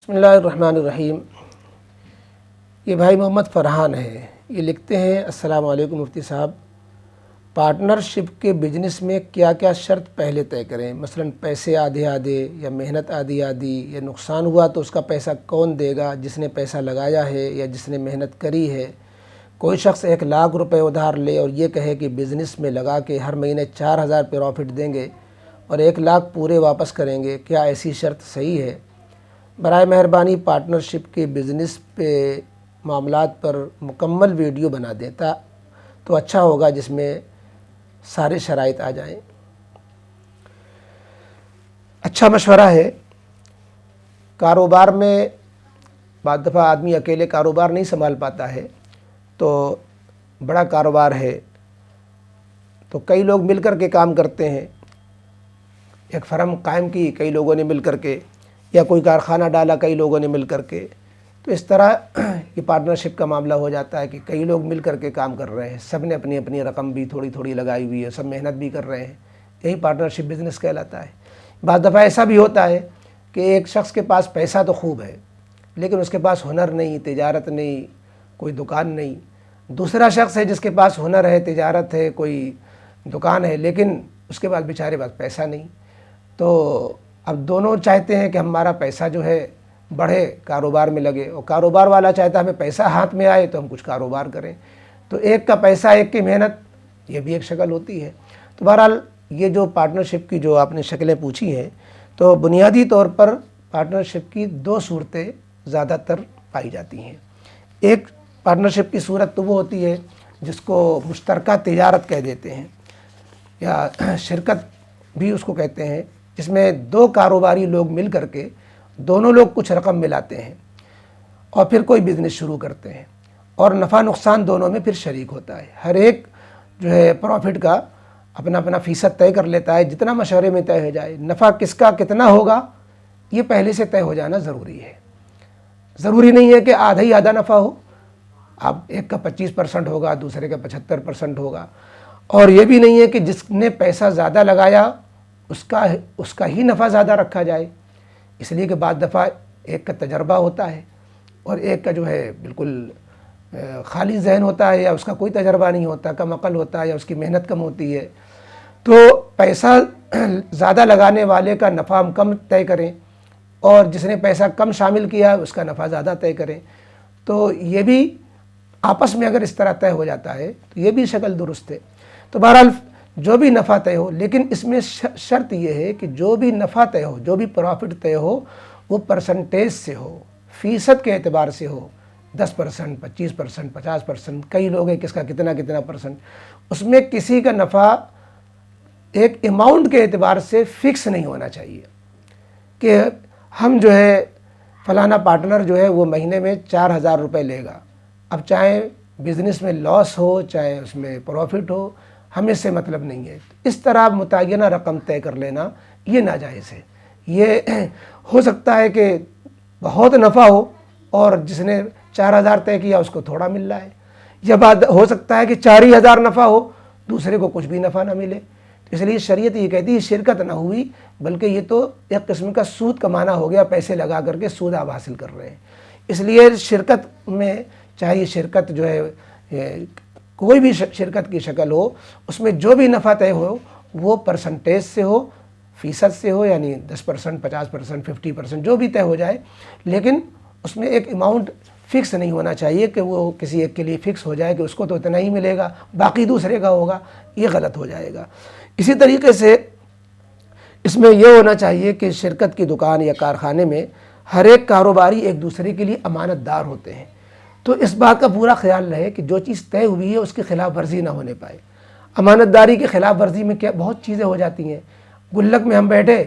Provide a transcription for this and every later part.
بسم اللہ الرحمن الرحیم۔ یہ بھائی محمد فرحان ہے، یہ لکھتے ہیں السلام علیکم مفتی صاحب، پارٹنرشپ کے بزنس میں کیا کیا شرط پہلے طے کریں؟ مثلا پیسے آدھے آدھے یا محنت آدھی آدھی، یا نقصان ہوا تو اس کا پیسہ کون دے گا؟ جس نے پیسہ لگایا ہے یا جس نے محنت کری ہے؟ کوئی شخص 1,00,000 روپے ادھار لے اور یہ کہے کہ بزنس میں لگا کے ہر مہینے 4,000 پروفٹ دیں گے اور 1,00,000 پورے واپس کریں گے، کیا ایسی شرط صحیح ہے؟ برائے مہربانی پارٹنرشپ کے بزنس پہ معاملات پر مکمل ویڈیو بنا دیتا تو اچھا ہوگا، جس میں سارے شرائط آ جائیں۔ اچھا مشورہ ہے۔ کاروبار میں بعض دفعہ آدمی اکیلے کاروبار نہیں سنبھال پاتا ہے، تو بڑا کاروبار ہے تو کئی لوگ مل کر کے کام کرتے ہیں، ایک فرم قائم کی کئی لوگوں نے مل کر کے، یا کوئی کارخانہ ڈالا کئی لوگوں نے مل کر کے، تو اس طرح یہ پارٹنرشپ کا معاملہ ہو جاتا ہے کہ کئی لوگ مل کر کے کام کر رہے ہیں، سب نے اپنی اپنی رقم بھی تھوڑی تھوڑی لگائی ہوئی ہے، سب محنت بھی کر رہے ہیں، یہی پارٹنرشپ بزنس کہلاتا ہے۔ بعض دفعہ ایسا بھی ہوتا ہے کہ ایک شخص کے پاس پیسہ تو خوب ہے لیکن اس کے پاس ہنر نہیں، تجارت نہیں، کوئی دکان نہیں۔ دوسرا شخص ہے جس کے پاس ہنر ہے، تجارت ہے، کوئی دکان ہے، لیکن اس کے پاس بیچارے پاس پیسہ نہیں۔ تو اب دونوں چاہتے ہیں کہ ہمارا پیسہ جو ہے بڑھے، کاروبار میں لگے، اور کاروبار والا چاہتا ہے ہمیں پیسہ ہاتھ میں آئے تو ہم کچھ کاروبار کریں۔ تو ایک کا پیسہ ایک کی محنت، یہ بھی ایک شکل ہوتی ہے۔ تو بہرحال یہ جو پارٹنرشپ کی جو آپ نے شکلیں پوچھی ہیں، تو بنیادی طور پر پارٹنرشپ کی 2 صورتیں زیادہ تر پائی جاتی ہیں۔ ایک پارٹنرشپ کی صورت تو وہ ہوتی ہے جس کو مشترکہ تجارت کہہ دیتے ہیں، یا شرکت بھی اس کو کہتے ہیں، جس میں 2 کاروباری لوگ مل کر کے دونوں لوگ کچھ رقم ملاتے ہیں اور پھر کوئی بزنس شروع کرتے ہیں، اور نفع نقصان دونوں میں پھر شریک ہوتا ہے۔ ہر ایک جو ہے پروفٹ کا اپنا اپنا فیصد طے کر لیتا ہے، جتنا مشورے میں طے ہو جائے۔ نفع کس کا کتنا ہوگا یہ پہلے سے طے ہو جانا ضروری ہے۔ ضروری نہیں ہے کہ آدھا ہی آدھا نفع ہو، اب ایک کا 25% ہوگا، دوسرے کا 75% ہوگا، اور یہ بھی نہیں ہے کہ جس نے پیسہ زیادہ لگایا اس کا ہی نفع زیادہ رکھا جائے، اس لیے کہ بعض دفعہ ایک کا تجربہ ہوتا ہے اور ایک کا جو ہے بالکل خالی ذہن ہوتا ہے، یا اس کا کوئی تجربہ نہیں ہوتا، کم عقل ہوتا ہے، یا اس کی محنت کم ہوتی ہے۔ تو پیسہ زیادہ لگانے والے کا نفع ہم کم طے کریں، اور جس نے پیسہ کم شامل کیا اس کا نفع زیادہ طے کریں۔ تو یہ بھی آپس میں اگر اس طرح طے ہو جاتا ہے تو یہ بھی شکل درست ہے۔ تو بہرحال جو بھی نفع طے ہو، لیکن اس میں شرط یہ ہے کہ جو بھی نفع طے ہو، جو بھی پروفٹ طے ہو، وہ پرسنٹیج سے ہو، فیصد کے اعتبار سے ہو، 10%، 25%، 50%، کئی لوگ ہیں کس کا کتنا کتنا پرسنٹ۔ اس میں کسی کا نفع ایک اماؤنٹ کے اعتبار سے فکس نہیں ہونا چاہیے کہ ہم جو ہے فلانا پارٹنر جو ہے وہ مہینے میں 4,000 روپے لے گا، اب چاہے بزنس میں لاس ہو چاہے اس میں پروفٹ ہو، ہمیں سے مطلب نہیں ہے۔ اس طرح متعینہ رقم طے کر لینا یہ ناجائز ہے۔ یہ ہو سکتا ہے کہ بہت نفع ہو اور جس نے 4,000 طے کیا اس کو تھوڑا مل رہا ہے، یا بعد ہو سکتا ہے کہ 4,000 نفع ہو، دوسرے کو کچھ بھی نفع نہ ملے۔ اس لیے شریعت یہ کہتی ہے شرکت نہ ہوئی، بلکہ یہ تو ایک قسم کا سود کمانا ہو گیا، پیسے لگا کر کے سود آپ حاصل کر رہے ہیں۔ اس لیے شرکت میں چاہے شرکت جو ہے کوئی بھی شرکت کی شکل ہو، اس میں جو بھی نفع طے ہو وہ پرسنٹیج سے ہو، فیصد سے ہو، یعنی 10%، 50%، 50% جو بھی طے ہو جائے، لیکن اس میں ایک اماؤنٹ فکس نہیں ہونا چاہیے کہ وہ کسی ایک کے لیے فکس ہو جائے کہ اس کو تو اتنا ہی ملے گا، باقی دوسرے کا ہوگا، یہ غلط ہو جائے گا۔ اسی طریقے سے اس میں یہ ہونا چاہیے کہ شرکت کی دکان یا کارخانے میں ہر ایک کاروباری ایک دوسرے کے لیے امانت دار ہوتے ہیں، تو اس بات کا پورا خیال رہے کہ جو چیز طے ہوئی ہے اس کی خلاف ورزی نہ ہونے پائے۔ امانت داری کی خلاف ورزی میں کیا بہت چیزیں ہو جاتی ہیں۔ گلک میں ہم بیٹھے،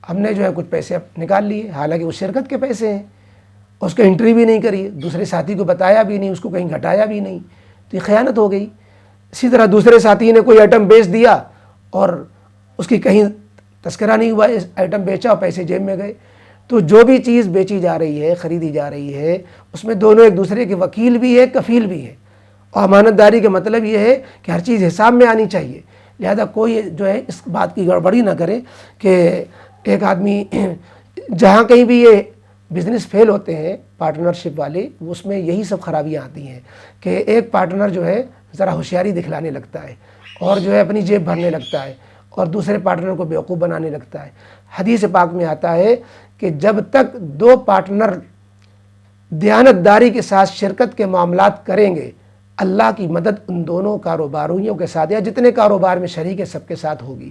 ہم نے جو ہے کچھ پیسے نکال لیے، حالانکہ وہ شرکت کے پیسے ہیں، اس کو انٹری بھی نہیں کری، دوسرے ساتھی کو بتایا بھی نہیں، اس کو کہیں گھٹایا بھی نہیں، تو یہ خیانت ہو گئی۔ اسی طرح دوسرے ساتھی نے کوئی آئٹم بیچ دیا اور اس کی کہیں تذکرہ نہیں ہوا، آئٹم بیچا اور پیسے جیب میں گئے۔ تو جو بھی چیز بیچی جا رہی ہے، خریدی جا رہی ہے، اس میں دونوں ایک دوسرے کے وکیل بھی ہے، کفیل بھی ہے، اور امانت داری کا مطلب یہ ہے کہ ہر چیز حساب میں آنی چاہیے۔ لہذا کوئی جو ہے اس بات کی گڑبڑی نہ کرے کہ ایک آدمی جہاں کہیں بھی یہ بزنس فیل ہوتے ہیں پارٹنرشپ والے، اس میں یہی سب خرابیاں آتی ہیں کہ ایک پارٹنر جو ہے ذرا ہوشیاری دکھلانے لگتا ہے اور جو ہے اپنی جیب بھرنے لگتا ہے اور دوسرے پارٹنر کو بیوقوف بنانے لگتا ہے۔ حدیث پاک میں آتا ہے کہ جب تک دو پارٹنر دیانتداری کے ساتھ شرکت کے معاملات کریں گے، اللہ کی مدد ان دونوں کاروباریوں کے ساتھ یا جتنے کاروبار میں شریک ہے سب کے ساتھ ہوگی۔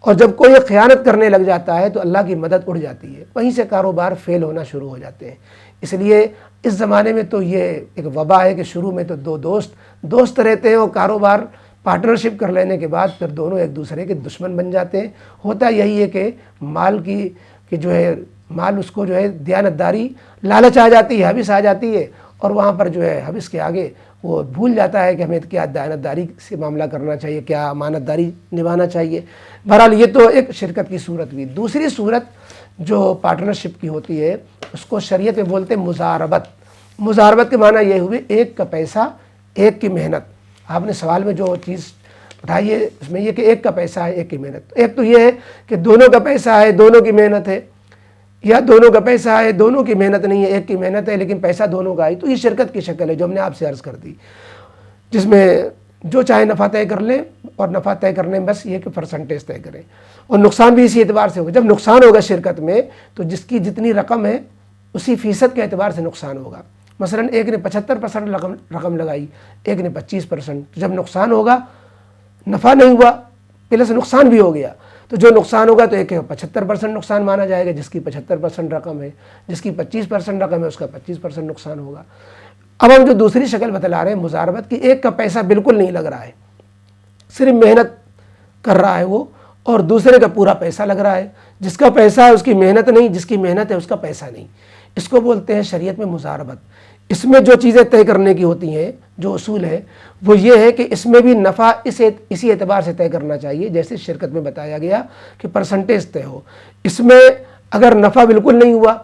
اور جب کوئی خیانت کرنے لگ جاتا ہے تو اللہ کی مدد اڑ جاتی ہے، وہیں سے کاروبار فیل ہونا شروع ہو جاتے ہیں۔ اس لیے اس زمانے میں تو یہ ایک وبا ہے کہ شروع میں تو دو دوست رہتے ہیں اور کاروبار پارٹنرشپ کر لینے کے بعد پھر دونوں ایک دوسرے کے دشمن بن جاتے ہیں۔ ہوتا یہی ہے کہ مال کی جو ہے مال اس کو جو ہے دیانتداری لالچ آ جاتی ہے، حوث آ جاتی ہے، اور وہاں پر جو ہے حوث کے آگے وہ بھول جاتا ہے کہ ہمیں کیا دیانتداری سے معاملہ کرنا چاہیے، کیا امانتداری نبھانا چاہیے۔ بہرحال یہ تو ایک شرکت کی صورت ہوئی۔ دوسری صورت جو پارٹنرشپ کی ہوتی ہے اس کو شریعت میں بولتے ہیں مزاربت۔ مزاربت کے معنی یہ ہوئے ایک کا پیسہ ایک کی محنت۔ آپ نے سوال میں جو چیز اٹھائی ہے اس میں یہ کہ ایک کا پیسہ ہے ایک کی محنت۔ ایک تو یہ ہے کہ دونوں کا پیسہ ہے دونوں کی محنت ہے، یا دونوں کا پیسہ ہے دونوں کی محنت نہیں ہے، ایک کی محنت ہے لیکن پیسہ دونوں کا ہے، تو یہ شرکت کی شکل ہے جو ہم نے آپ سے عرض کر دی، جس میں جو چاہے نفع طے کر لیں، اور نفع طے کرنے میں بس یہ کہ پرسنٹیج طے کریں، اور نقصان بھی اسی اعتبار سے ہوگا۔ جب نقصان ہوگا شرکت میں تو جس کی جتنی رقم ہے اسی فیصد کے اعتبار سے نقصان ہوگا۔ مثلا ایک نے 75% رقم لگائی، ایک نے 25%، جب نقصان ہوگا نفع نہیں ہوا پلس نقصان بھی ہو گیا، تو جو نقصان ہوگا تو ایک 75% نقصان مانا جائے گا، جس کی 75% رقم ہے، جس کی 25% رقم ہے اس کا 25% نقصان ہوگا۔ اب ہم جو دوسری شکل بتلا رہے ہیں مزاربت کی، ایک کا پیسہ بالکل نہیں لگ رہا ہے، صرف محنت کر رہا ہے وہ، اور دوسرے کا پورا پیسہ لگ رہا ہے، جس کا پیسہ ہے اس کی محنت نہیں، جس کی محنت ہے اس کا پیسہ نہیں۔ اس کو بولتے ہیں شریعت میں مزاربت۔ اس میں جو چیزیں طے کرنے کی ہوتی ہیں، جو اصول ہے وہ یہ ہے کہ اس میں بھی نفع اسی اعتبار سے طے کرنا چاہیے جیسے شرکت میں بتایا گیا کہ پرسنٹیج طے ہو۔ اس میں اگر نفع بالکل نہیں ہوا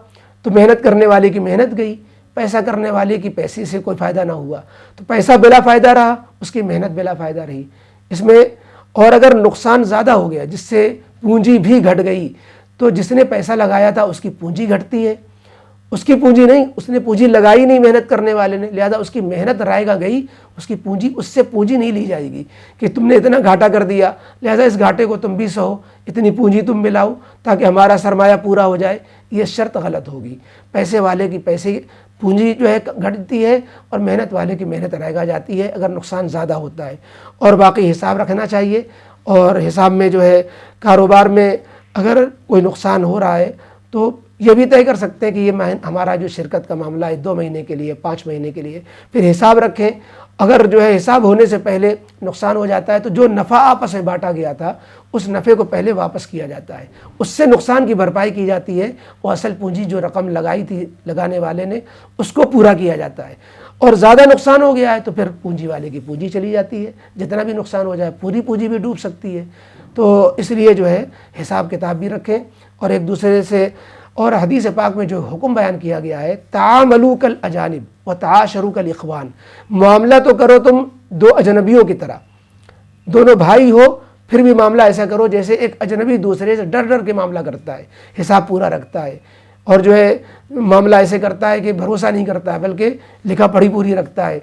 تو محنت کرنے والے کی محنت گئی، پیسہ کرنے والے کی پیسے سے کوئی فائدہ نہ ہوا تو پیسہ بلا فائدہ رہا، اس کی محنت بلا فائدہ رہی۔ اس میں اور اگر نقصان زیادہ ہو گیا جس سے پونجی بھی گھٹ گئی تو جس نے پیسہ لگایا تھا اس کی پونجی گھٹتی ہے، اس کی پونجی نہیں، اس نے پونجی لگائی نہیں محنت کرنے والے نے، لہذا اس کی محنت رائے گئی، اس کی پونجی اس سے پونجی نہیں لی جائے گی کہ تم نے اتنا گھاٹا کر دیا لہذا اس گھاٹے کو تم بھی سہو، اتنی پونجی تم ملاؤ تاکہ ہمارا سرمایہ پورا ہو جائے۔ یہ شرط غلط ہوگی۔ پیسے والے کی پونجی جو ہے گھٹتی ہے اور محنت والے کی محنت رائے جاتی ہے اگر نقصان زیادہ ہوتا ہے، اور باقی حساب رکھنا چاہیے۔ اور حساب میں جو ہے کاروبار میں اگر کوئی نقصان ہو رہا ہے تو یہ بھی طے کر سکتے ہیں کہ یہ ہمارا جو شرکت کا معاملہ ہے 2 مہینے کے لیے 5 مہینے کے لیے، پھر حساب رکھیں۔ اگر جو ہے حساب ہونے سے پہلے نقصان ہو جاتا ہے تو جو نفع آپس میں بانٹا گیا تھا اس نفع کو پہلے واپس کیا جاتا ہے، اس سے نقصان کی بھرپائی کی جاتی ہے، وہ اصل پونجی جو رقم لگائی تھی لگانے والے نے اس کو پورا کیا جاتا ہے۔ اور زیادہ نقصان ہو گیا ہے تو پھر پونجی والے کی پونجی چلی جاتی ہے، جتنا بھی نقصان ہو جائے پوری پونجی بھی ڈوب سکتی ہے۔ تو اس لیے جو ہے حساب کتاب بھی رکھیں اور ایک دوسرے سے، اور حدیث پاک میں جو حکم بیان کیا گیا ہے تعاملوا کالاجانب وتعاشروا کالاخوان، معاملہ تو کرو تم 2 اجنبیوں کی طرح، دونوں بھائی ہو پھر بھی معاملہ ایسا کرو جیسے ایک اجنبی دوسرے سے ڈر ڈر کے معاملہ کرتا ہے، حساب پورا رکھتا ہے، اور جو ہے معاملہ ایسے کرتا ہے کہ بھروسہ نہیں کرتا ہے بلکہ لکھا پڑھی پوری رکھتا ہے۔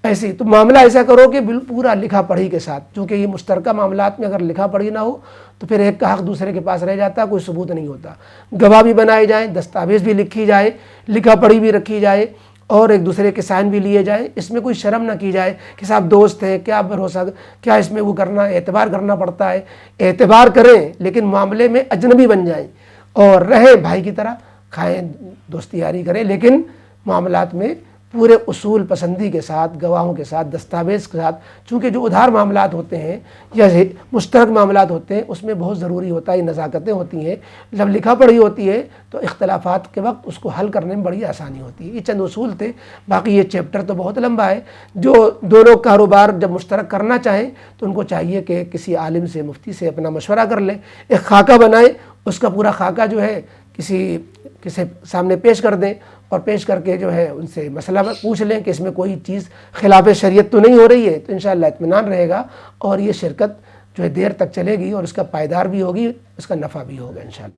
ایسے تو معاملہ ایسا کرو کہ پورا لکھا پڑھی کے ساتھ، چونکہ یہ مشترکہ معاملات میں اگر لکھا پڑھی نہ ہو تو پھر ایک کا حق دوسرے کے پاس رہ جاتا ہے، کوئی ثبوت نہیں ہوتا۔ گواہ بھی بنائے جائیں، دستاویز بھی لکھی جائے، لکھا پڑھی بھی رکھی جائے، اور ایک دوسرے کے سائن بھی لیے جائیں۔ اس میں کوئی شرم نہ کی جائے کہ صاحب دوست ہیں، کیا بھروسہ، کیا اس میں وہ کرنا ہے، اعتبار کرنا پڑتا ہے۔ اعتبار کریں لیکن معاملے میں اجنبی بن جائیں اور رہیں بھائی کی طرح، کھائیں دوستی یاری کریں، لیکن معاملات میں پورے اصول پسندی کے ساتھ، گواہوں کے ساتھ، دستاویز کے ساتھ، چونکہ جو ادھار معاملات ہوتے ہیں یا مشترک معاملات ہوتے ہیں اس میں بہت ضروری ہوتا ہے، نزاکتیں ہوتی ہیں۔ جب لکھا پڑھی ہوتی ہے تو اختلافات کے وقت اس کو حل کرنے میں بڑی آسانی ہوتی ہے۔ یہ چند اصول تھے، باقی یہ چیپٹر تو بہت لمبا ہے۔ جو دونوں کاروبار جب مشترک کرنا چاہیں تو ان کو چاہیے کہ کسی عالم سے، مفتی سے اپنا مشورہ کر لیں، ایک خاکہ بنائیں، اس کا پورا خاکہ جو ہے کسی سامنے پیش کر دیں، اور پیش کر کے جو ہے ان سے مسئلہ پوچھ لیں کہ اس میں کوئی چیز خلاف شریعت تو نہیں ہو رہی ہے، تو انشاءاللہ اطمینان رہے گا اور یہ شرکت جو ہے دیر تک چلے گی اور اس کا پائیدار بھی ہوگی، اس کا نفع بھی ہوگا انشاءاللہ۔